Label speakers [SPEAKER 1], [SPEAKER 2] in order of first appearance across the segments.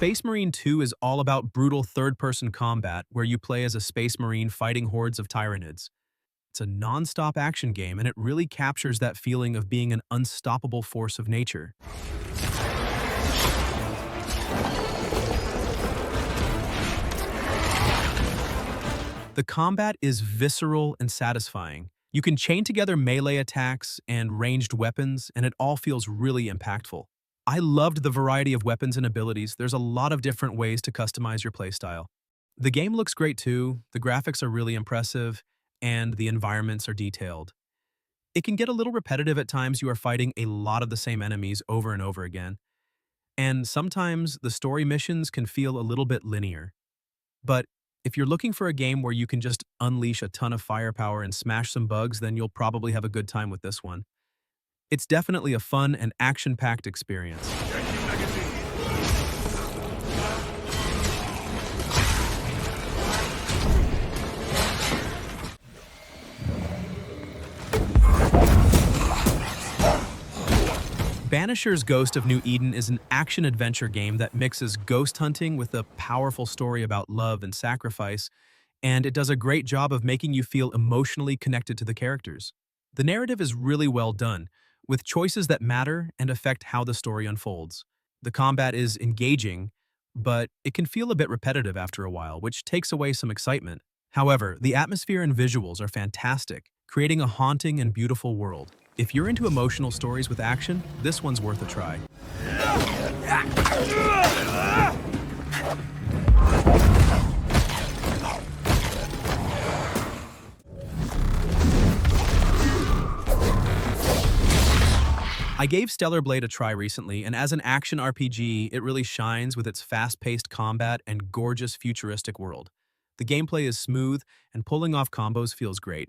[SPEAKER 1] Space Marine 2 is all about brutal third-person combat where you play as a space marine fighting hordes of Tyranids. It's a non-stop action game and it really captures that feeling of being an unstoppable force of nature. The combat is visceral and satisfying. You can chain together melee attacks and ranged weapons, and it all feels really impactful. I loved the variety of weapons and abilities. There's a lot of different ways to customize your playstyle. The game looks great too, the graphics are really impressive, and the environments are detailed. It can get a little repetitive at times. You are fighting a lot of the same enemies over and over again, and sometimes the story missions can feel a little bit linear. But if you're looking for a game where you can just unleash a ton of firepower and smash some bugs, then you'll probably have a good time with this one. It's definitely a fun and action-packed experience. Banisher's Ghost of New Eden is an action-adventure game that mixes ghost hunting with a powerful story about love and sacrifice, and it does a great job of making you feel emotionally connected to the characters. The narrative is really well done, with choices that matter and affect how the story unfolds. The combat is engaging, but it can feel a bit repetitive after a while, which takes away some excitement. However, the atmosphere and visuals are fantastic, creating a haunting and beautiful world. If you're into emotional stories with action, this one's worth a try. I gave Stellar Blade a try recently, and as an action RPG, it really shines with its fast-paced combat and gorgeous futuristic world. The gameplay is smooth, and pulling off combos feels great,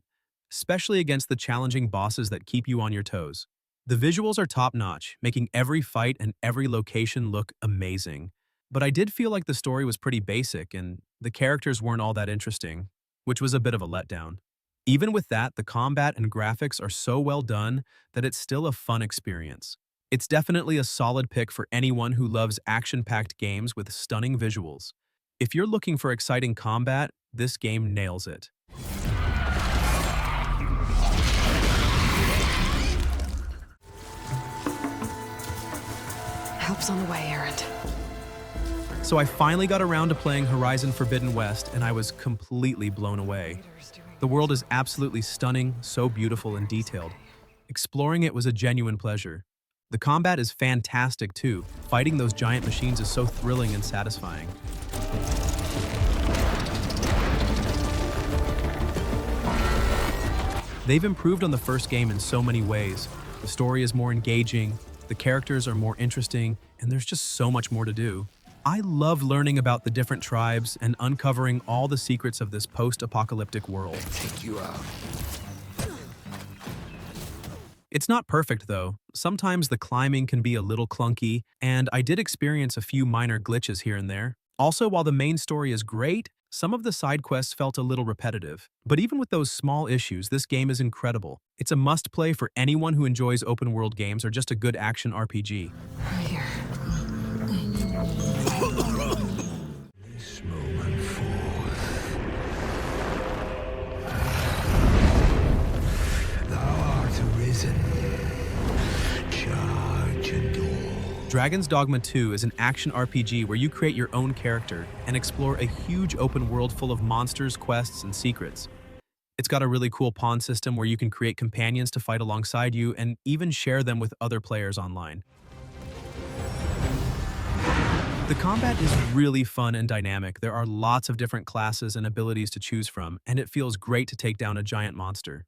[SPEAKER 1] especially against the challenging bosses that keep you on your toes. The visuals are top-notch, making every fight and every location look amazing. But I did feel like the story was pretty basic and the characters weren't all that interesting, which was a bit of a letdown. Even with that, the combat and graphics are so well done that it's still a fun experience. It's definitely a solid pick for anyone who loves action-packed games with stunning visuals. If you're looking for exciting combat, this game nails it.
[SPEAKER 2] Help's on the way, Errant.
[SPEAKER 1] So I finally got around to playing Horizon Forbidden West, and I was completely blown away. The world is absolutely stunning, so beautiful and detailed. Exploring it was a genuine pleasure. The combat is fantastic too. Fighting those giant machines is so thrilling and satisfying. They've improved on the first game in so many ways. The story is more engaging, the characters are more interesting, and there's just so much more to do. I love learning about the different tribes and uncovering all the secrets of this post-apocalyptic world.
[SPEAKER 3] Take you out.
[SPEAKER 1] It's not perfect though. Sometimes the climbing can be a little clunky, and I did experience a few minor glitches here and there. Also, while the main story is great, some of the side quests felt a little repetitive. But even with those small issues, this game is incredible. It's a must-play for anyone who enjoys open-world games or just a good action RPG.
[SPEAKER 2] Here.
[SPEAKER 3] This moment forth. Thou art arisen. Charge and all.
[SPEAKER 1] Dragon's Dogma 2 is an action RPG where you create your own character and explore a huge open world full of monsters, quests, and secrets. It's got a really cool pawn system where you can create companions to fight alongside you and even share them with other players online. The combat is really fun and dynamic. There are lots of different classes and abilities to choose from, and it feels great to take down a giant monster.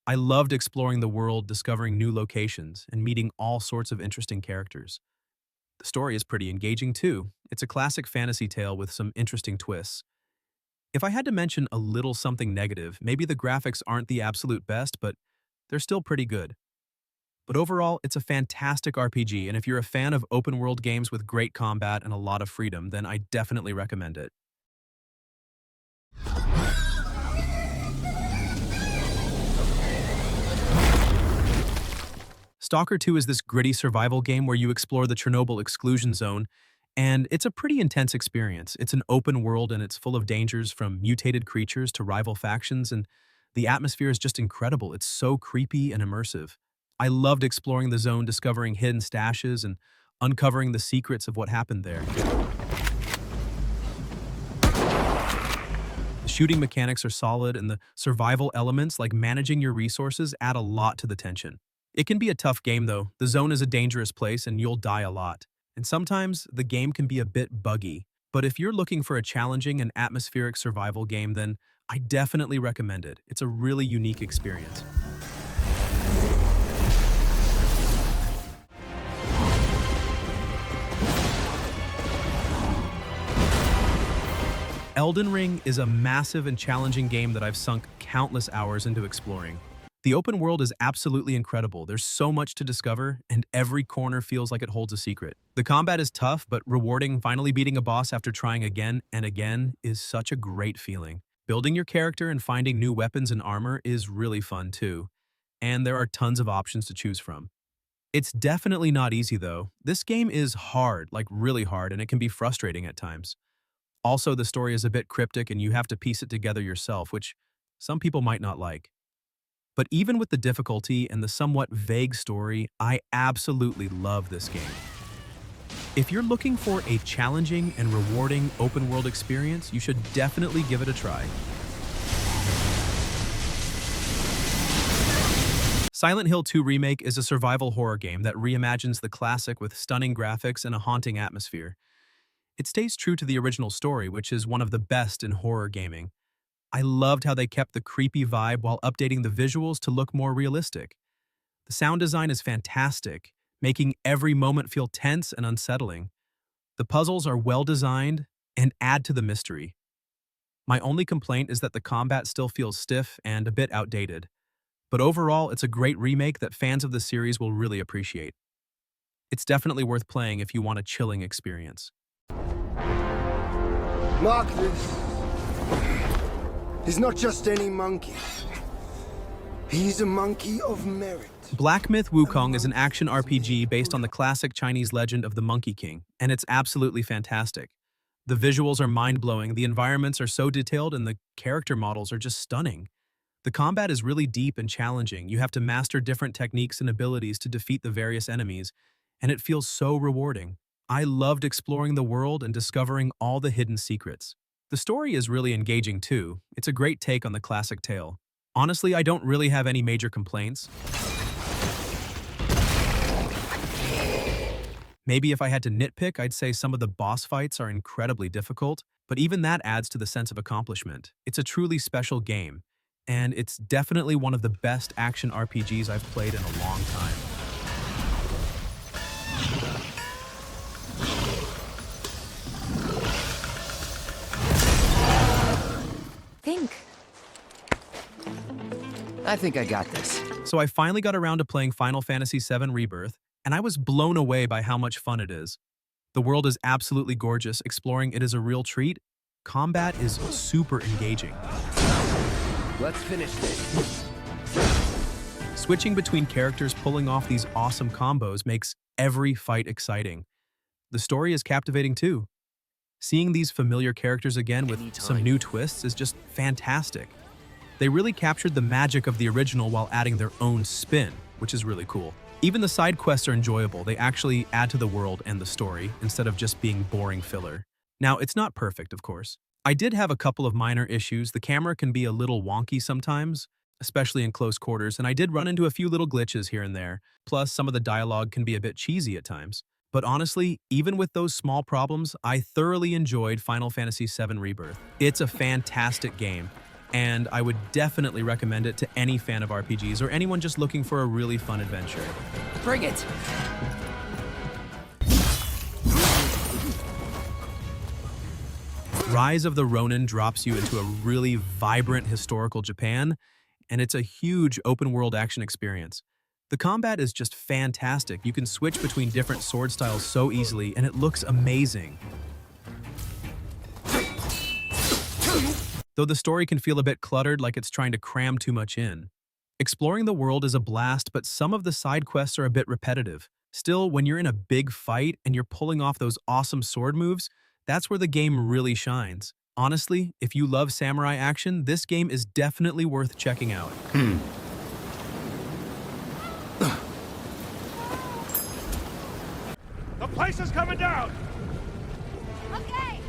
[SPEAKER 1] I loved exploring the world, discovering new locations, and meeting all sorts of interesting characters. The story is pretty engaging too. It's a classic fantasy tale with some interesting twists. If I had to mention a little something negative, maybe the graphics aren't the absolute best, but they're still pretty good. But overall, it's a fantastic RPG, and if you're a fan of open-world games with great combat and a lot of freedom, then I definitely recommend it. Stalker 2 is this gritty survival game where you explore the Chernobyl exclusion zone, And it's a pretty intense experience. It's an open world and it's full of dangers from mutated creatures to rival factions, and the atmosphere is just incredible. It's so creepy and immersive. I loved exploring the zone, discovering hidden stashes and uncovering the secrets of what happened there. The shooting mechanics are solid, and the survival elements, like managing your resources, add a lot to the tension. It can be a tough game, though. The zone is a dangerous place, and you'll die a lot. And sometimes the game can be a bit buggy. But if you're looking for a challenging and atmospheric survival game, then I definitely recommend it. It's a really unique experience. Elden Ring is a massive and challenging game that I've sunk countless hours into exploring. The open world is absolutely incredible. There's so much to discover, and every corner feels like it holds a secret. The combat is tough, but rewarding. Finally beating a boss after trying again and again is such a great feeling. Building your character and finding new weapons and armor is really fun too. And there are tons of options to choose from. It's definitely not easy though. This game is hard, like really hard, and it can be frustrating at times. Also, the story is a bit cryptic and you have to piece it together yourself, which some people might not like. But even with the difficulty and the somewhat vague story, I absolutely love this game. If you're looking for a challenging and rewarding open-world experience, you should definitely give it a try. Silent Hill 2 Remake is a survival horror game that reimagines the classic with stunning graphics and a haunting atmosphere. It stays true to the original story, which is one of the best in horror gaming. I loved how they kept the creepy vibe while updating the visuals to look more realistic. The sound design is fantastic, making every moment feel tense and unsettling. The puzzles are well designed and add to the mystery. My only complaint is that the combat still feels stiff and a bit outdated. But overall, it's a great remake that fans of the series will really appreciate. It's definitely worth playing if you want a chilling experience.
[SPEAKER 2] Mark this. He's not just any monkey. He's a monkey of merit.
[SPEAKER 1] Black Myth Wukong is an action RPG based on the classic Chinese legend of the Monkey King, and it's absolutely fantastic. The visuals are mind-blowing, the environments are so detailed, and the character models are just stunning. The combat is really deep and challenging. You have to master different techniques and abilities to defeat the various enemies, and it feels so rewarding. I loved exploring the world and discovering all the hidden secrets. The story is really engaging too. It's a great take on the classic tale. Honestly, I don't really have any major complaints. Maybe if I had to nitpick, I'd say some of the boss fights are incredibly difficult, but even that adds to the sense of accomplishment. It's a truly special game, and it's definitely one of the best action RPGs I've played in a long time.
[SPEAKER 4] I think I got this.
[SPEAKER 1] So I finally got around to playing Final Fantasy VII Rebirth, and I was blown away by how much fun it is. The world is absolutely gorgeous, exploring it is a real treat. Combat is super engaging.
[SPEAKER 4] Let's finish this.
[SPEAKER 1] Switching between characters pulling off these awesome combos makes every fight exciting. The story is captivating too. Seeing these familiar characters again with some new twists is just fantastic. They really captured the magic of the original while adding their own spin, which is really cool. Even the side quests are enjoyable. They actually add to the world and the story instead of just being boring filler. Now, it's not perfect, of course. I did have a couple of minor issues. The camera can be a little wonky sometimes, especially in close quarters, and I did run into a few little glitches here and there. Plus, some of the dialogue can be a bit cheesy at times. But honestly, even with those small problems, I thoroughly enjoyed Final Fantasy VII Rebirth. It's a fantastic game, and I would definitely recommend it to any fan of RPGs or anyone just looking for a really fun adventure.
[SPEAKER 4] Bring it!
[SPEAKER 1] Rise of the Ronin drops you into a really vibrant historical Japan, and it's a huge open-world action experience. The combat is just fantastic. You can switch between different sword styles so easily, and it looks amazing. Though the story can feel a bit cluttered, like it's trying to cram too much in. Exploring the world is a blast, but some of the side quests are a bit repetitive. Still, when you're in a big fight and you're pulling off those awesome sword moves, that's where the game really shines. Honestly, if you love samurai action, this game is definitely worth checking out.
[SPEAKER 5] The place is coming down!
[SPEAKER 6] Okay.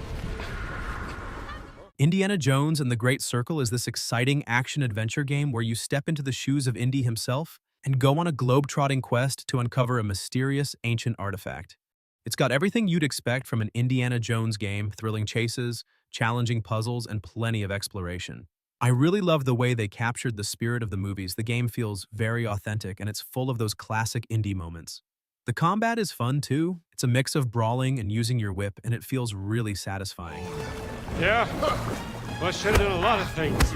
[SPEAKER 1] Indiana Jones and the Great Circle is this exciting action-adventure game where you step into the shoes of Indy himself and go on a globe-trotting quest to uncover a mysterious ancient artifact. It's got everything you'd expect from an Indiana Jones game: thrilling chases, challenging puzzles, and plenty of exploration. I really love the way they captured the spirit of the movies. The game feels very authentic, and it's full of those classic Indy moments. The combat is fun too. It's a mix of brawling and using your whip, and it feels really satisfying.
[SPEAKER 5] Yeah? Well, I should have done a lot of things.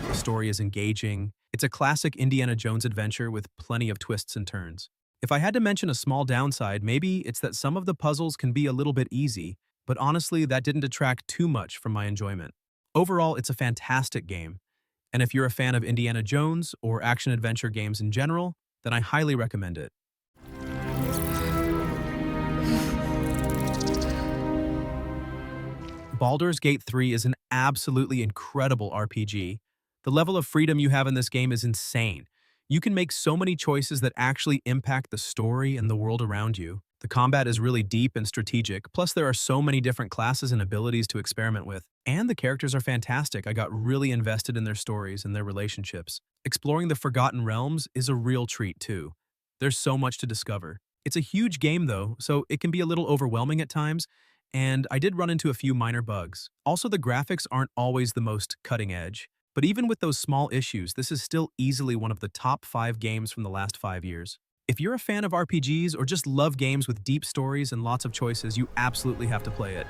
[SPEAKER 1] The story is engaging. It's a classic Indiana Jones adventure with plenty of twists and turns. If I had to mention a small downside, maybe it's that some of the puzzles can be a little bit easy, but honestly, that didn't detract too much from my enjoyment. Overall, it's a fantastic game, and if you're a fan of Indiana Jones or action-adventure games in general, then I highly recommend it. Baldur's Gate 3 is an absolutely incredible RPG. The level of freedom you have in this game is insane. You can make so many choices that actually impact the story and the world around you. The combat is really deep and strategic, plus there are so many different classes and abilities to experiment with. And the characters are fantastic. I got really invested in their stories and their relationships. Exploring the Forgotten Realms is a real treat too. There's so much to discover. It's a huge game though, so it can be a little overwhelming at times, and I did run into a few minor bugs. Also, the graphics aren't always the most cutting edge. But even with those small issues, this is still easily one of the top 5 games from the last 5 years. If you're a fan of RPGs or just love games with deep stories and lots of choices, you absolutely have to play it.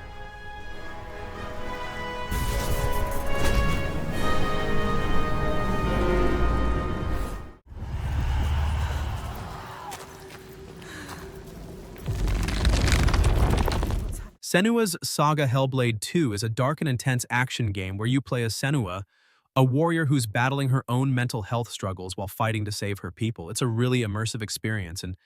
[SPEAKER 1] Senua's Saga Hellblade 2 is a dark and intense action game where you play as Senua, a warrior who's battling her own mental health struggles while fighting to save her people. It's a really immersive experience, and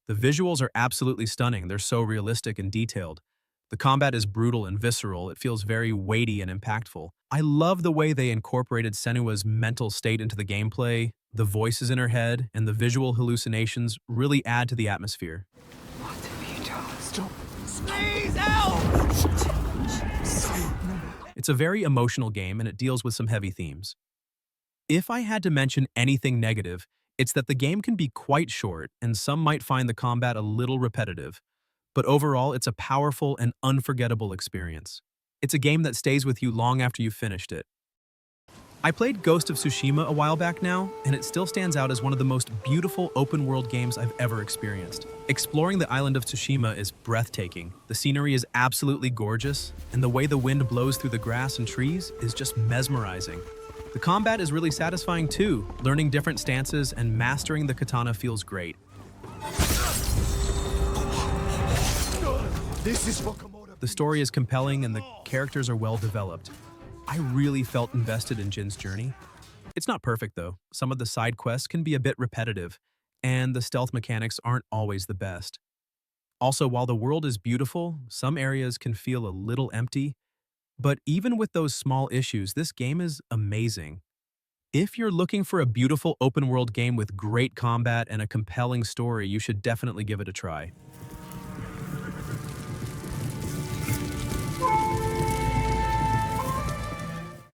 [SPEAKER 1] the visuals are absolutely stunning. They're so realistic and detailed. The combat is brutal and visceral. It feels very weighty and impactful. I love the way they incorporated Senua's mental state into the gameplay. The voices in her head and the visual hallucinations really add to the atmosphere.
[SPEAKER 3] What have you done? Stop.
[SPEAKER 1] It's a very emotional game, and it deals with some heavy themes. If I had to mention anything negative, it's that the game can be quite short, and some might find the combat a little repetitive. But overall, it's a powerful and unforgettable experience. It's a game that stays with you long after you've finished it. I played Ghost of Tsushima a while back now, and it still stands out as one of the most beautiful open-world games I've ever experienced. Exploring the island of Tsushima is breathtaking. The scenery is absolutely gorgeous, and the way the wind blows through the grass and trees is just mesmerizing. The combat is really satisfying too. Learning different stances and mastering the katana feels great.
[SPEAKER 2] This is for Komodo.
[SPEAKER 1] The story is compelling and the characters are well developed. I really felt invested in Jin's journey. It's not perfect though. Some of the side quests can be a bit repetitive, and the stealth mechanics aren't always the best. Also, while the world is beautiful, some areas can feel a little empty, but even with those small issues, this game is amazing. If you're looking for a beautiful open-world game with great combat and a compelling story, you should definitely give it a try.